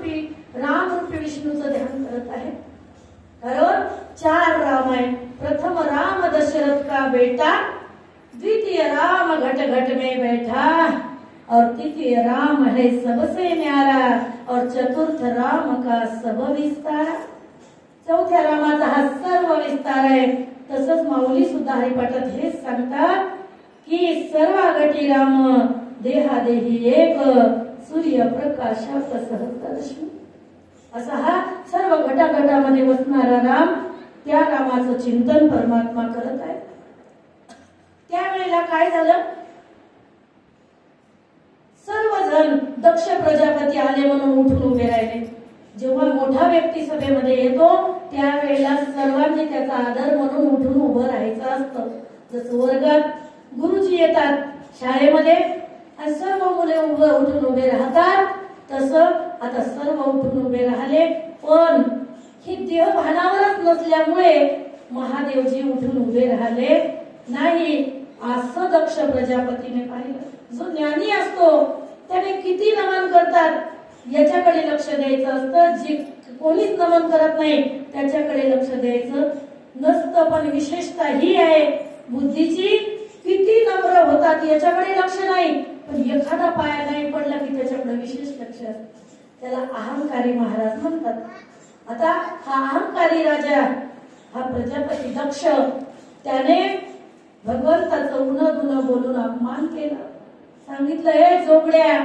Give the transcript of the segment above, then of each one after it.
रूपी राम रूपी विष्णूचं ध्यान करत आहे। कारण 4 राम आहे। प्रथम राम दशरथ का बेटा, द्वितीय राम घट घट में बैठा, और तृतीय राम है सबसे न्यारा, और चतुर्थ राम का सब विस्तार। चौथ्या रामाचा हा सर्व विस्तार आहे। तसंच माऊली सुद्धा हरिपाठात हेच सांगतात की सर्वागटी राम देहादेही एक, सूर्य प्रकाशात सहस्ररश्मी। असा हा सर्व घटाघटामध्ये बसणारा राम, त्या रामाचं चिंतन परमात्मा करत आहे। त्यावेळेला काय झालं, सर्वजण दक्ष प्रजापती आले म्हणून उठून उभे राहिले। जेव्हा मोठा व्यक्ती सभेमध्ये येतो त्यावेळेला सर्वांनी त्याचा आदर म्हणून उठून उभं राहायचं असतं। जसं वर्गात गुरुजी येतात शाळेमध्ये आणि सर्व मुले उठून उभे राहतात, तसं आता सर्व उठून उभे राहिले। पण ही देहभानावरच नसल्यामुळे महादेवजी उठून उभे राहिले नाही, असं दक्ष प्रजापतीने पाहिलं। जो ज्ञानी असतो त्याने किती नमन करतात याच्याकडे लक्ष द्यायचं असतं, जे कोणीच नमन करत नाही त्याच्याकडे लक्ष द्यायचं नसतं। पण विशेषता ही आहे बुद्धीची, किती नम्र होतात याच्याकडे लक्ष नाही, पण एखादा पाया नाही पडला की त्याच्याकडे विशेष लक्ष असतं। त्याला अहंकारी महाराज म्हणतात। आता हा अहंकारी राजा, हा प्रजापती दक्ष, त्याने भगवंताचं उन्ह बोलून अपमान केला। सांगितलं, हे जोगड्या,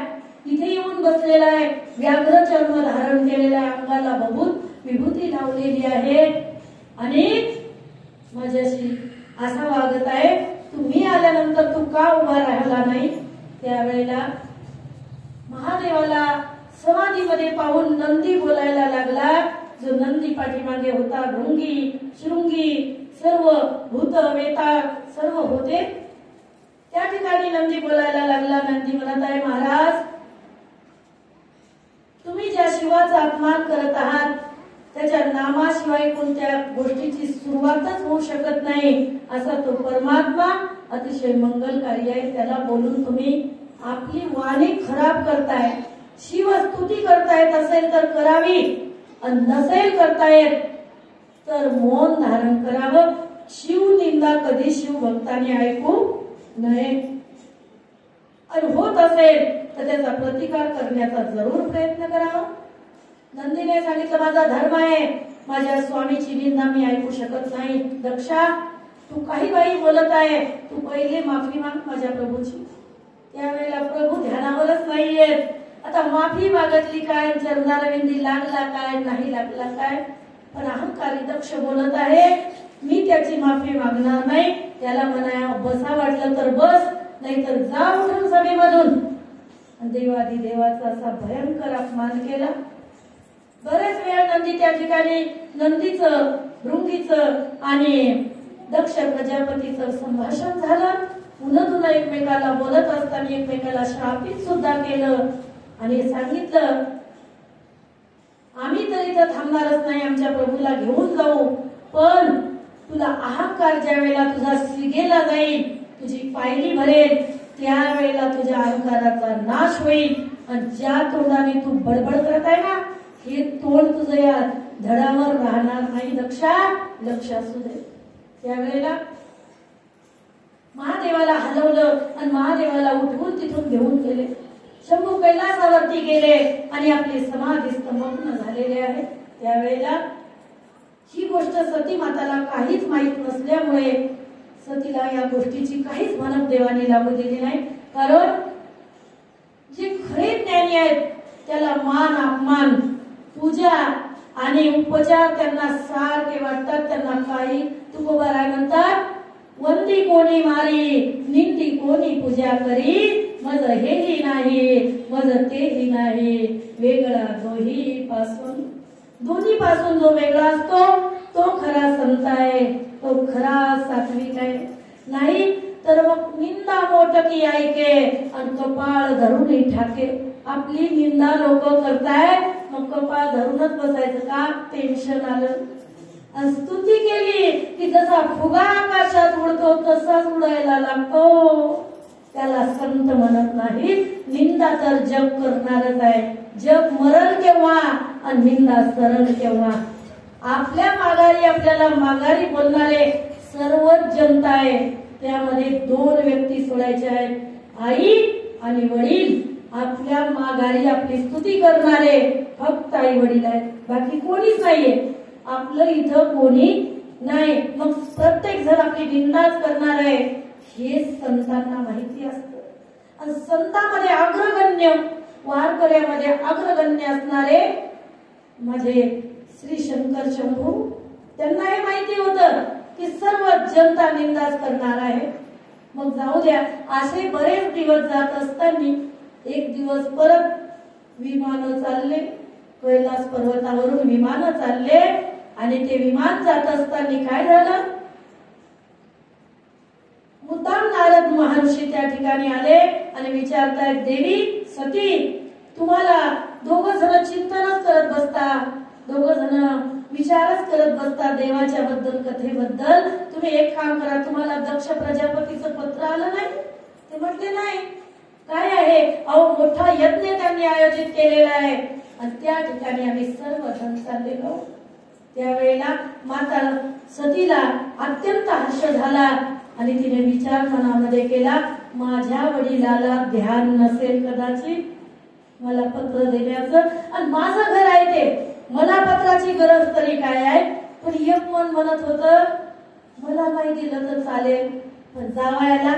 इथे येऊन बसलेला आहे, व्याघ्र चर्म धारण केलेला आहे, अंगाला भभूत विभूती लावलेली आहे आणि माझ्याशी असा वागत आहे। तुम्ही आल्यानंतर तू का उभा राहिला नाही? त्यावेळेला महादेवाला समाधीमध्ये पाहून नंदी बोलायला लागला। जो नंदी पाठीमागे होता, भृंगी शृंगी सर्व भूत वेताळ सर्व होते, त्या ठिकाणी नंदी बोलायला लागला। नंदी म्हणत आहे, महाराज तुम्ही ज्या शिवाचा अपमान करत आहात त्याच्या नामाशिवाय कोणत्या गोष्टीची सुरुवातच होऊ शकत नाही। असा तो परमात्मा अतिशय मंगलकारी आहे, त्याला बोलून तुम्ही आपली वाणी खराब करताय। शिवस्तुती करतायत असेल तर करावी, आणि नसेल करतायत तर मौन धारण करावं। शिव निंदा कधी शिव भक्तांनी ऐकू नये, आणि होत असेल तर त्याचा प्रतिकार करण्याचा जरूर प्रयत्न करावा। नंदीने सांगितलं, माझा धर्म आहे, माझ्या स्वामीची निंदा मी ऐकू शकत नाही। दक्षा, तू काही बाई बोलत आहे, तू पहिले माफी माग माझ्या प्रभूची। त्यावेळेला प्रभू ध्यानावरच नाहीयेत। आता माफी मागितली काय, चरणारविंदी लागला काय, नाही लागला काय, पण अहंकारी दक्ष बोलत आहे, मी त्याची माफी मागणार नाही। त्याला म्हणा बसा वाटलं तर बस, नाहीतर जा उठून सभेमधून। देवादी देवाचा असा भयंकर अपमान केला। बरेच वेळ नंदी त्या ठिकाणी, नंदीचं भृंगीचं आणि दक्ष प्रजापतीचं संभाषण झालं। पुन्हा एकमेकाला बोलत असताना एकमेकाला शापित सुद्धा केलं आणि सांगितलं, आम्ही तर इथं थांबणारच नाही, आमच्या प्रभूला घेऊन जाऊ, पण तुला अहंकार ज्या वेळेला तुझा शिगेला जाईल, तुझी पायली भरेल, त्यावेळेला तुझ्या अहंकाराचा नाश होईल। आणि ज्या तोंडाने तू बडबड करत आहे ना, हे तोंड तुझं या धडावर राहणार नाही। लक्ष असू दे। त्यावेळेला महादेवाला हलवलं आणि महादेवाला उठवून तिथून घेऊन गेले। शंभू कैलासावरती गेले आणि आपले समाधीस्थ मग्न झालेले आहे। त्यावेळेला ही गोष्ट सती माताला काहीच माहित नसल्यामुळे सतीला या गोष्टीची काहीच भनक देवाने लागू दिली नाही। कारण जे खरे ज्ञानी आहेत त्याला मान अपमान पूजा आणि उपचार त्यांना सारखे वाटतात। त्यांना काही तुकोबाराय म्हणतात, वंदी कोणी मारी निंदी कोणी पूजा करी, मज हेही नाही मज तेही नाही, वेगळा दोन्ही पासून जो वेगळा असतो तो खरा संत आहे, तो खरा सात्विक आहे। नाही तर मग निंदा मोटकी ऐके आणि कपाळ धरून ठाके। आपली निंदा लोक करतायत, मग कपाळ धरूनच बसायचं का, टेन्शन आलं। स्तुती केली की जसा फुगा आकाशात उडतो तसाच उडायला लागतो, त्याला संत म्हणत नाही। निंदा तर जग करणारच आहे, जग मरण केव्हा आणि निंदा सरळ केव्हा. आपल्या माघारी आपल्याला माघारी बोलणारे सर्वच जनता आहे. त्यामध्ये दोन व्यक्ती सोडायच्या आहेत, आई आणि वडील. आपल्या माघारी आपली स्तुती करणारे फक्त आई वडील आहेत, बाकी कोणीच नाहीये. आपलं इथं कोणी नाही. मग प्रत्येक जण आपली निंदाच करणार आहे हे संतांना माहिती असतं. आणि संतांमध्ये अग्रगण्य, वारकऱ्यामध्ये अग्रगण्य असणारे माझे श्री शंकर शंभू, त्यांना हे माहिती होतं की सर्व जनता निंदाच करणार आहे. मग जाऊ द्या. असे बरेच दिवस जात असताना एक दिवस परत विमान चालले, कैलास पर्वतावरून विमान चालले. आणि ते विमान जात असताना काय झालं, मुद्दाम नारद महर्षी त्या ठिकाणी आले आणि विचारतायत, देवी सती, तुम्हाला दोघं जण चिंतनच करत बसता, दोघं जण विचारच करत बसता देवाच्या बद्दल, कथेबद्दल. तुम्ही एक काम करा, तुम्हाला दक्ष प्रजापतीचं पत्र आलं नाही? ते म्हटले नाही. काय आहे? अहो, मोठा यज्ञ त्यांनी आयोजित केलेला आहे आणि त्या ठिकाणी आम्ही सर्वजण चाललेलो. त्यावेळेला माता सतीला अत्यंत हर्ष झाला आणि तिने विचार मनामध्ये केला, माझ्या वडिलाला ध्यान नसेल कदाचित मला पत्र देण्याचं, आणि माझं घर आहे ते, मला पत्राची गरज तरी काय आहे. पण एक मन म्हणत होतं, मला नाही दिलं तर चालेल, पण जावयाला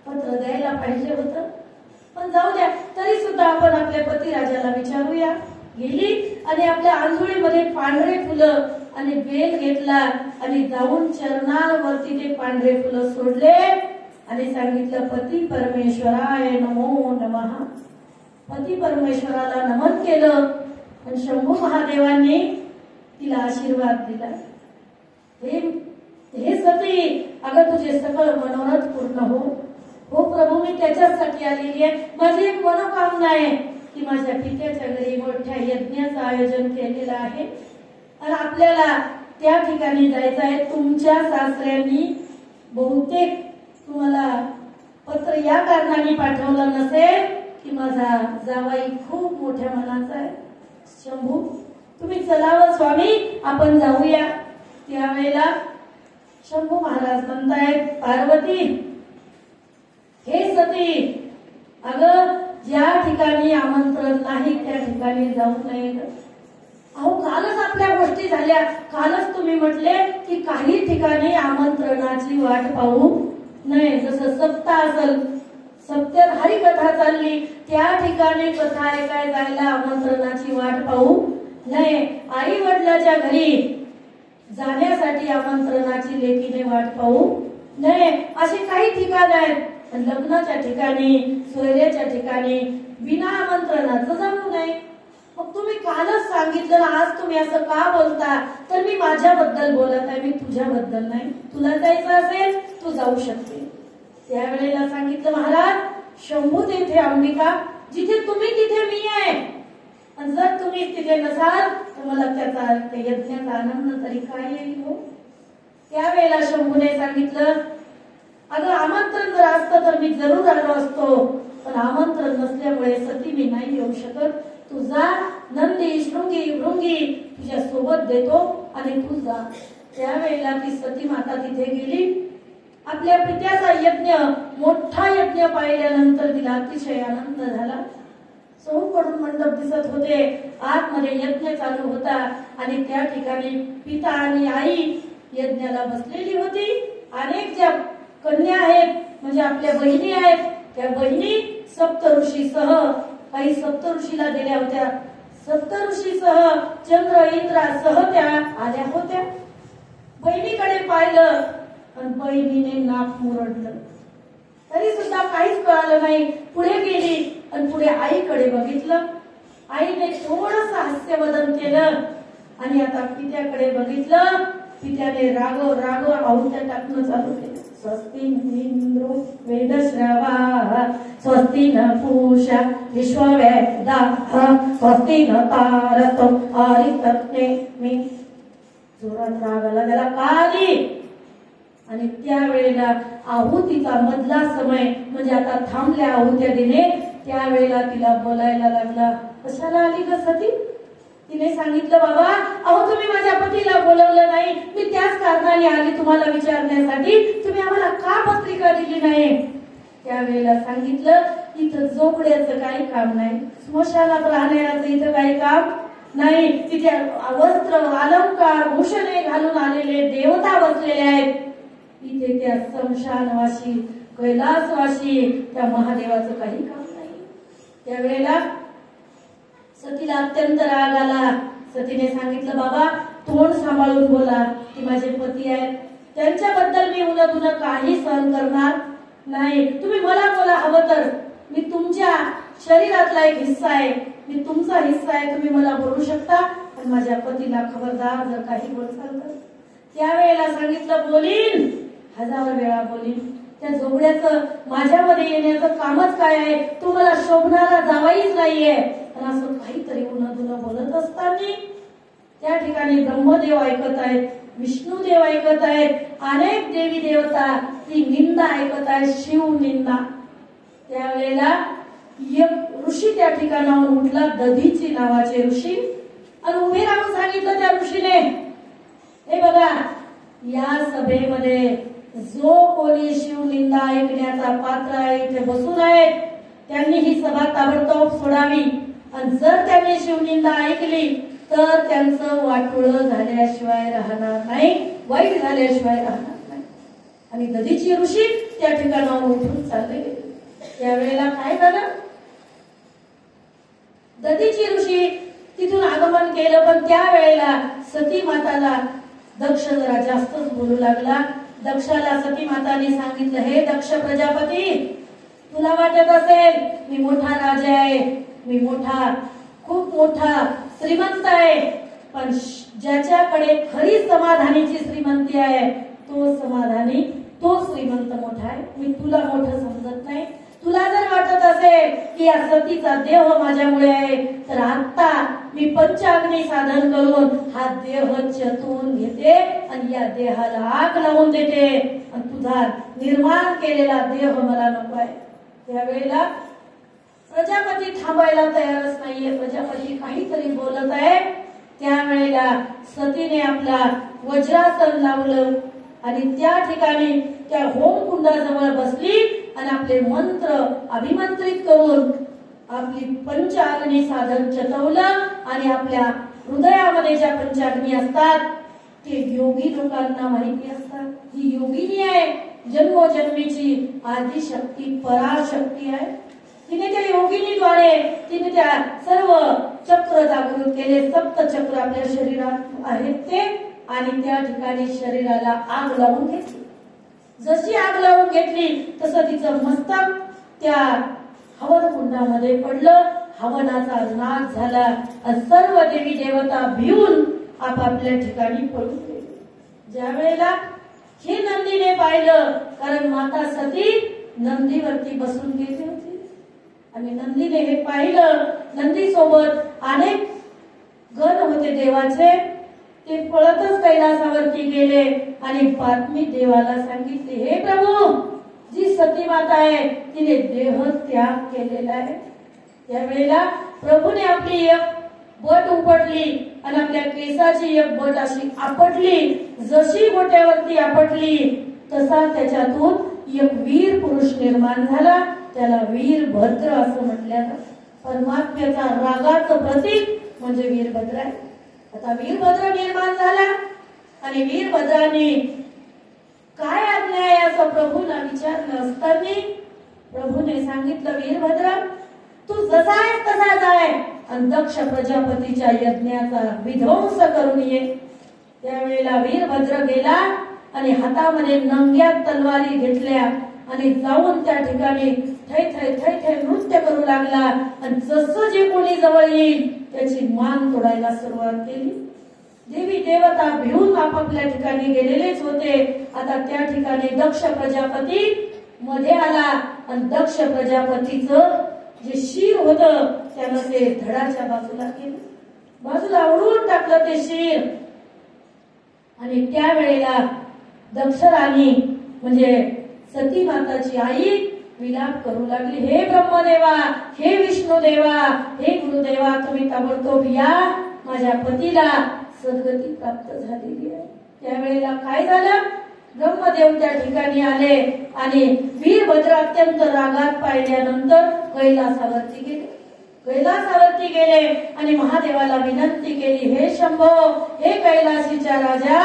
पत्र द्यायला पाहिजे होतं. पण जाऊ द्या, तरी सुद्धा आपण आपल्या पतिराजाला विचारूया. गेली आणि आपल्या आंधुळीमध्ये पांढरे फुलं आणि बेल घेतला आणि जाऊन चरणावरती ते पांढरे फुलं सोडले आणि सांगितलं, पती परमेश्वराय नमो नमः. पती परमेश्वराला नमन केलं आणि शंभू महादेवांनी तिला आशीर्वाद दिला. हे सती, अगं तुझे सकळ मनोरथ पूर्ण हो. हो प्रभू, मी त्याच्यासाठी आलेली आहे. माझी एक मनोकामना आहे की माझ्या पित्याच्या घरी मोठ्या यज्ञाचं आयोजन केलेलं आहे आणि आपल्याला त्या ठिकाणी जायचं आहे. तुमच्या सासऱ्यांनी बहुतेक तुम्हाला पत्र या कारणाने पाठवलं नसेल की माझा जावाई खूप मोठ्या मनाचा आहे. शंभू, तुम्ही चलावं स्वामी, आपण जाऊया. त्यावेळेला शंभू महाराज म्हणतायत, पार्वती, हे सती, अगं ज्या ठिकाणी आमंत्रण नाही त्या ठिकाणी जाऊ नये. अहो, कालच आपल्या गोष्टी झाल्या. कालच तुम्ही म्हटले की काही ठिकाणी आमंत्रणाची वाट पाहू नये. जसं सप्ताह असेल, सप्त्यात हरिकथा चालली, त्या ठिकाणी कथा ऐकाय जायला आमंत्रणाची वाट पाहू नये. आई वडिलाच्या घरी जाण्यासाठी आमंत्रणाची लेकीने वाट पाहू नये. असे काही ठिकाण आहेत. लग्नाच्या ठिकाणी, सोयऱ्याच्या ठिकाणी बिना आमंत्रणाचं जाऊ नये. मग तुम्ही कालच सांगितलं, आज तुम्ही असं का बोलता? तर मी माझ्याबद्दल बोलत आहे, मी तुझ्याबद्दल नाही. तुला जायचं असेल तू जाऊ शकते. त्यावेळेला सांगितलं, महाराज, शंभू तेथे अंबिका, जिथे तुम्ही तिथे मी आहे. आणि जर तुम्ही तिथे नसाल तर मला त्याचा यज्ञाचा आनंद तरी काय येईल हो? त्यावेळेला शंभूने सांगितलं, अगं आमंत्रण जर असतं तर मी जरूर आलो असतो, पण आमंत्रण नसल्यामुळे सती मी नाही येऊ शकत. तू जा, नंदी शृंगी भृंगी तुझ्या सोबत देतो आणि तू जा. त्यावेळेला ती सती माता तिथे गेली. आपल्या पित्याचा यज्ञ, मोठा यज्ञ पाहिल्यानंतर तिला अतिशय आनंद झाला. चहूकडून मंडप दिसत होते, आतमध्ये यज्ञ चालू होता आणि त्या ठिकाणी पिता आणि आई यज्ञाला बसलेली होती. अनेक ज्या कन्या आहेत म्हणजे आपल्या बहिणी आहेत, त्या बहिणी सप्तऋषीसह, काही सप्तऋषीला दिल्या होत्या, सप्तऋषीसह चंद्र इंद्रासह त्या आल्या होत्या. बहिणीकडे पाहिलं आणि बहिणीने नाक मुरडलं, तरी सुद्धा काहीच कळालं नाही. पुढे गेली आणि पुढे आईकडे बघितलं. आईने थोडंसं हास्यवदन केलं आणि आता पित्याकडे बघितलं. पित्याने रागव रागव आहुत्या टाकणं चालू केलं. स्वस्ति इंद्रो वेदश्रवा स्वस्ति न पूषा विश्ववेदाः स्वस्ति न तारतो आरितज्ञे. मी जोरात राग आला त्याला, का आली? आणि त्यावेळेला आहुतीचा मधला समय म्हणजे आता थांबल्या आहुत्या देणे, त्यावेळेला तिला बोलायला लागला, कशाला आली ग सती? तिने सांगितलं, बाबा अहो तुम्ही माझ्या पतीला बोलवलं नाही, मी त्याच कारणाने आली तुम्हाला विचारण्यासाठी, तुम्ही आम्हाला का पत्रिका दिली नाही? त्यावेळेला सांगितलं, इथं जोगड्याचं काही काम नाही, स्मशानात राहण्याचं इथं काही काम नाही, तिथे वस्त्र अलंकार भूषणे घालून आलेले देवता बसलेले आहेत, इथे त्या स्मशानवासी कैलासवासी त्या महादेवाचं काही काम नाही. त्यावेळेला सतीला अत्यंत राग आला. सतीने सांगितलं, बाबा तोंड सांभाळून बोला, ते माझे पती आहेत, त्यांच्याबद्दल मी उन्हा काही सहन करणार नाही. तुम्ही मला बोला हवं तर, मी तुमच्या शरीरातला एक हिस्सा आहे, मी तुमचा हिस्सा आहे, तुम्ही मला बोलू शकता, पण माझ्या पतीला खबरदार जर काही बोलसाल तर. त्यावेळेला सांगितलं, बोलीन, 1000 वेळा बोलीन. त्या जोगड्याचं माझ्यामध्ये येण्याचं कामच काय आहे? तो मला शोभणारा जावाईच नाहीये. पण असं काहीतरी उन्हा बोलत असताना त्या ठिकाणी ब्रह्मदेव ऐकत आहेत, विष्णुदेव ऐकत आहेत, अनेक देवी देवता ती निंदा ऐकत आहेत, शिव निंदा. त्यावेळेला एक ऋषी त्या ठिकाणाहून उठला, दधीची नावाचे ऋषी, आणि उभे राहून सांगितलं त्या ऋषीने, हे बघा या सभेमध्ये जो कोणी शिवनिंदा ऐकण्याचा पात्र आहे इथे बसून आहेत, त्यांनी ही सभा ताबडतोब सोडावी, आणि जर त्यांनी शिवनिंदा ऐकली तर त्यांचं वाटोळं झाल्याशिवाय राहणार नाही, वाईट झाल्याशिवाय राहणार नाही. आणि दधीची ऋषी त्या ठिकाणावर उठून चालले गेले. त्यावेळेला काय झालं? दधीची ऋषी तिथून आगमन केलं, पण त्यावेळेला सती माताला दक्ष जरा जास्तच बोलू लागला. दक्षाला सती माताने सांगितलं, हे दक्ष प्रजापती, तुला वाटत असेल मी मोठा राजा आहे, मी मोठा खूप मोठा श्रीमंत आहे, पण ज्याच्याकडे खरी समाधानीची श्रीमंती आहे तो समाधानी, तो श्रीमंत मोठा आहे, मी तुला मोठं समजत नाही. तुला जर वाटत असेल की या सतीचा देह माझ्यामुळे आहे, तर आता मी पंचाग्नी साधन करून हा देह चतवून घेते आणि या देहाला आग लावून देते, आणि तुझा निर्माण केलेला देह मला नको आहे. त्यावेळेला प्रजापती थांबायला तयारच नाहीये, प्रजापती काहीतरी बोलत आहे. त्यावेळेला सतीने आपला वज्रासन लावलं आणि त्या ठिकाणी त्या होमकुंडाजवळ बसली आणि आपले मंत्र अभिमंत्रित करून आपली पंचाग्नी साधन चतवलं. आणि आपल्या हृदयामध्ये ज्या पंचाग्नी असतात ते योगी लोकांना माहिती असतात, ही योगिनी आहे, जन्मोजन्मीची आदिशक्ती पराशक्ती आहे. तिने त्या योगिनीद्वारे तिने त्या सर्व चक्र जागृत केले, सप्त चक्र आपल्या शरीरात आहेत ते, आणि त्या ठिकाणी शरीराला आग लावून घेतली. जशी आग लावून घेतली तसं तिचं मस्तक त्या हवन कुंडामध्ये पडलं, हवनाचा नाश झाला, आणि सर्व देवी देवता भिवून आपापल्या ठिकाणी पळून गेले. ज्या वेळेला हे नंदीने पाहिलं, कारण माता सती नंदीवरती बसून गेली होती, आणि नंदीने हे पाहिलं, नंदी सोबत अनेक गण होते देवाचे, ते पळतच कैलासावरती गेले आणि बातमी देवाला सांगितली, हे प्रभू, जी सती माता आहे तिने देह त्याग केलेला आहे. त्यावेळेला प्रभूने आपली एक बट उपटली आणि आपल्या केसाची एक बट अशी आपटली. जशी गोट्यावरती आपटली तसा त्याच्यातून एक वीर पुरुष निर्माण झाला. त्याला वीरभद्र असं म्हटलं जातं. परमात्म्याचा रागाचं प्रतीक म्हणजे वीरभद्र आहे. आता वीरभद्र निर्माण झाला आणि वीरभद्राने काय आज्ञा आहे असं प्रभूला विचारलं असताना प्रभूने सांगितलं, वीरभद्र तू जसा आहेस तसा जाय आणि दक्ष प्रजापतीच्या यज्ञाचा विध्वंस करून ये. त्यावेळेला वीरभद्र गेला आणि हातामध्ये नंग्या तलवारी घेतल्या आणि जाऊन त्या ठिकाणी थै थै थै थै नृत्य करू लागला. आणि जसं जे कोणी जवळ येईल त्याची मान तोडायला सुरुवात केली. देवी देवता भिवून आपापल्या ठिकाणी गेलेलेच होते. आता त्या ठिकाणी दक्ष प्रजापती मध्ये आला आणि दक्ष प्रजापतीचं जे शिर होतं त्यानं ते धडाच्या बाजूला केलं, बाजूला उडवून टाकलं ते शिर. आणि त्यावेळेला दक्ष राणी म्हणजे सती माताची आई विलाप करू लागली, हे ब्रह्मदेवा, हे विष्णुदेवा, हे गुरुदेवा, तुम्ही ताबडतोब या, माझ्या पतीला सद्गती प्राप्त झालेली आहे. त्यावेळेला काय झालं, ब्रह्मदेव त्या ठिकाणी आले आणि वीरभद्र अत्यंत रागात पाहिल्यानंतर कैलासावरती गेले. कैलासावरती गेले आणि महादेवाला विनंती केली, हे शंभो, हे कैलासीच्या राजा,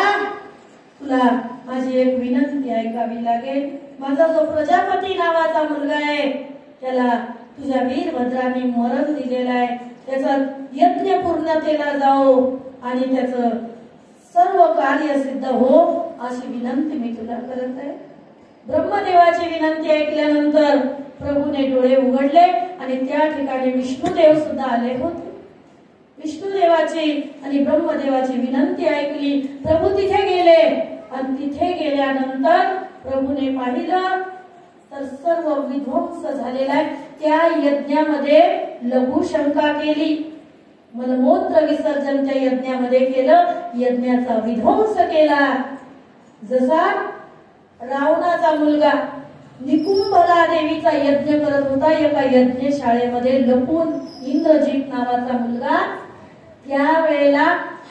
तुला माझी एक विनंती ऐकावी लागेल. माझा जो प्रजापती नावाचा मुलगा आहे त्याला तुझ्या वीरभद्राने मरण दिलेला आहे, त्याचा यज्ञ पूर्णतेला जाओ आणि त्याचं सर्व कार्य सिद्ध हो, अशी विनंती मी तुला करत आहे. ब्रह्मदेवाची विनंती ऐकल्यानंतर प्रभूने डोळे उघडले आणि त्या ठिकाणी विष्णुदेव सुद्धा आले होते. विष्णुदेवाची आणि ब्रह्मदेवाची विनंती ऐकली. प्रभू तिथे गेले आणि तिथे गेल्यानंतर प्रभूने पाहिलं तर सर्व विध्वंस झालेला आहे. त्या यज्ञामध्ये लघुशंका केली, मलमूत्र विसर्जन त्या यज्ञामध्ये केलं, यज्ञाचा विध्वंस केला. जसा रावणाचा मुलगा निकुंभला देवीचा यज्ञ करत होता एका यज्ञशाळेमध्ये लपून, इंद्रजित नावाचा मुलगा, त्यावेळेला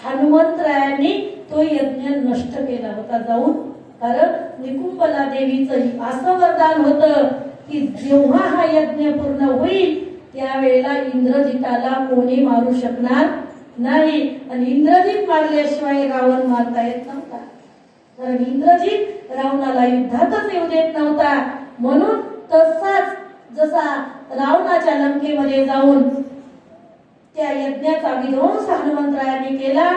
हनुमंतरायांनी तो यज्ञ नष्ट केला होता जाऊन. कारण निकुंभला देवीचं असं वरदान होतं की जेव्हा हा यज्ञ पूर्ण होईल त्यावेळेला इंद्रजिताला कोणी मारू शकणार नाही. आणि इंद्रजित मारल्याशिवाय रावण मारता येत नव्हता, कारण इंद्रजित रावणाला युद्धातच येऊ देत नव्हता. म्हणून तसाच जसा रावणाच्या लंकेमध्ये जाऊन त्या यज्ञाचा विध्वंस हनुमंतरायांनी केला,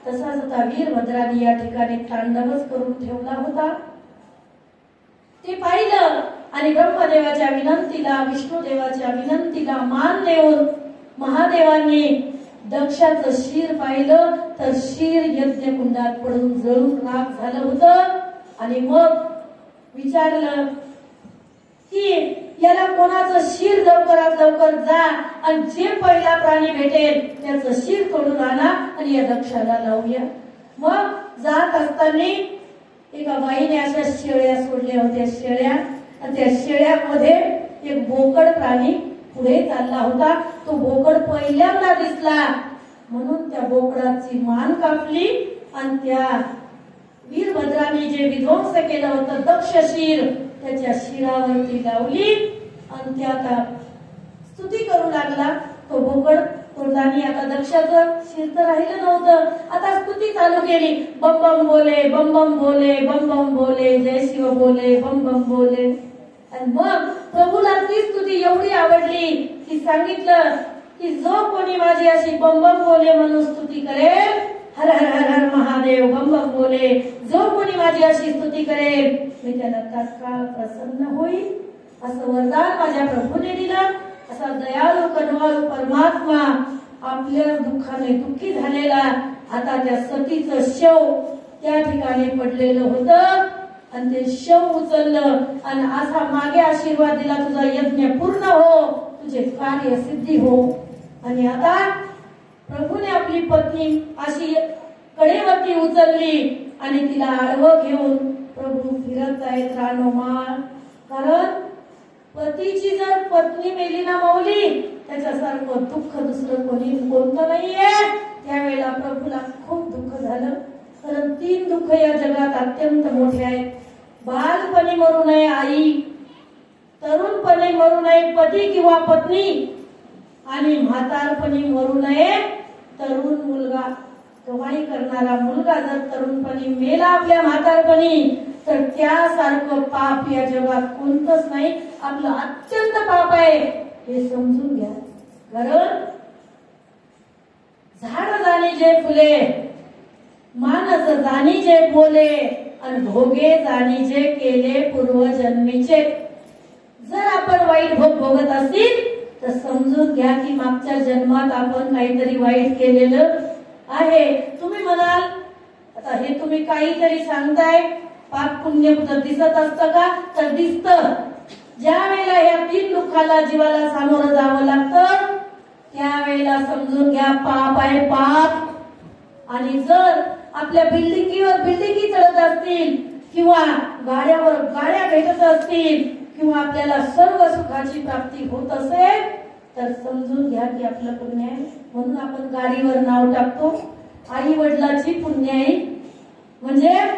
तसाच आता वीरभद्राने या ठिकाणी तांडवच करून ठेवला होता. ते पाहिलं आणि ब्रह्मदेवाच्या विनंतीला, विष्णुदेवाच्या विनंतीला मान देऊन महादेवांनी दक्षाचं शिर पाहिलं तर शिर यज्ञ कुंडात पडून जळून राख झालं होतं. आणि मग विचारलं की याला कोणाचं शिर लवकरात लवकर जा आणि जे पहिला प्राणी भेटेल त्याचं शिर तोडून आणा आणि या दक्षाला लावूया. मग जात असताना एका बाईने अशा शेळ्या सोडल्या होत्या, शेळ्या, आणि त्या शेळ्यामध्ये एक बोकड प्राणी पुढे चालला होता. तो बोकड पहिल्यांदा दिसला म्हणून त्या बोकडाची मान कापली आणि त्या वीरभद्राने जे विध्वंस केलं होतं दक्ष शिर त्याच्या शिरावरती लावली आणि त्या आता स्तुती करू लागला. तो बोकड तोंडाने आता दक्षाचं शिर तर राहिलं नव्हतं, आता स्तुती चालू केली, बम बम बोले, बम बम बोले, बम बम बोले, जय शिव बोले, बम बम बोले. आणि मग प्रभूला ती स्तुती एवढी आवडली की सांगितलं की जो कोणी माझी अशी बम बम बोले म्हणून स्तुती करेल, हर हर हर हर महादेव बम बम बोले, जो कोणी माझी अशी स्तुती करेल मी त्याला तात्काळ प्रसन्न होईल, असं वरदान माझ्या प्रभूने दिलं. असा दयाळू कनवाळू परमात्मा आपल्या दुःखाने दुःखी झालेला आता त्या सतीचं शव त्या ठिकाणी पडलेलं होतं आणि ते शव उचललं आणि असा मागे आशीर्वाद दिला, तुझा यज्ञ पूर्ण हो, तुझे कार्य सिद्धी हो. आणि आता प्रभूने आपली पत्नी अशी कडेवरती उचलली आणि तिला आडवं घेऊन प्रभू फिरत आहेत रानोमाळ. कारण पतीची जर पत्नी मेली ना माऊली त्याच्यासारखं दुःख दुसरं कोणतं नाहीये. त्यावेळेला प्रभूला खूप दुःख झालं, कारण 3 दुःख या जगात अत्यंत मोठे आहेत. बालपणी मरू नये आई, तरुणपणी मरू नये पती किंवा पत्नी, आणि म्हातारपणी मरू नये तरुण मुलगा. कमाई करणारा मुलगा जर तरुणपणी मेला आपल्या म्हातारपणी तर त्यासारखं पाप या जगात कोणतंच नाही. आपलं अत्यंत पाप आहे हे समजून घ्या. कारण झाड जाणी जे फुले, मानस जाणी जे बोले, आणि भोगे जाणी जे केले पूर्वजन्मीचे. जर आपण वाईट भोग भोगत असतील तर समजून घ्या की मागच्या जन्मात आपण काहीतरी वाईट केलेलं आहे. तुम्ही म्हणाल आता हे तुम्ही काहीतरी सांगताय, पाप पुण्य दिसत असतं का? तर दिसतं. ज्या वेळेला या 3 दुःखाला जीवाला सामोरं जावं लागतं त्यावेळेला समजून घ्या पाप आहे पाप. आणि जर आपल्या बिल्डिंगीवर बिल्डिंगी चढत असतील किंवा गाड्यावर गाड्या भेटत असतील किंवा आपल्याला सर्व सुखाची प्राप्ती होत असेल तर समजून घ्या की आपलं पुण्य आहे. म्हणून आपण गाडीवर नाव टाकतो आई वडिलाची पुण्याई, म्हणजे